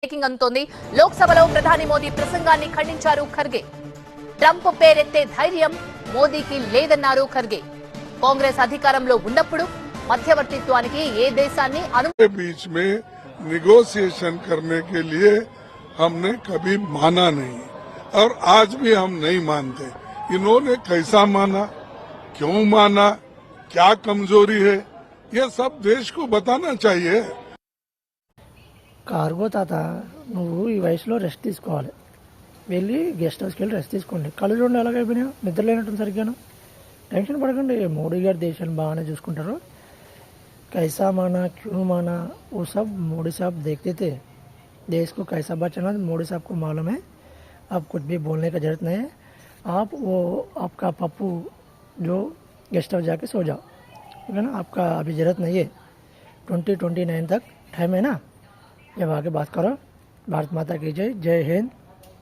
Breaking అంతోంది. లోక్సభలో ప్రధాని మోదీ ప్రసంగాన్ని ఖండించారు ఖర్గే. ట్రంప్ పేరెత్తే ధైర్యం మోదీకి లేదన్నారు ఖర్గే. కాంగ్రెస్ అధికారంలో ఉన్నప్పుడు మధ్యవర్తిత్వానికి ఏ దేశాన్ని बीच में निगोशिएशन करने के लिए हमने कभी माना नहीं और आज भी हम नहीं मानते। इन्होंने कैसा माना, क्यों माना, क्या कमजोरी है, ये सब देश को बताना चाहिए। కార్గో తాత నువ్వు ఈ వయసులో రెస్ట్ తీసుకోవాలి, వెళ్ళి గెస్ట్ హౌస్కి వెళ్ళి రెస్ట్ తీసుకోండి. కళ్ళు చూడండి ఎలాగైపోయినాయో, నిద్ర లేనట్టు సరిగ్గాను. టెన్షన్ పడకండి, మోడీ గారి దేశాన్ని బాగానే చూసుకుంటారు. कैसा माना क्यों माना वो सब मोदी साहब देखते थे। देश को कैसा बचाना मोदी साहब को मालूम है। अब कुछ भी बोलने का जरूरत नहीं है। आप वो आपका पप्पू जो गेस्ट हाउस जाके सो जाओ, ठीक है ना। आपका अभी ज़रूरत नहीं है, 2029 तक टाइम है ना। जब आगे बात करो। भारत माता की जय, जय हिंद।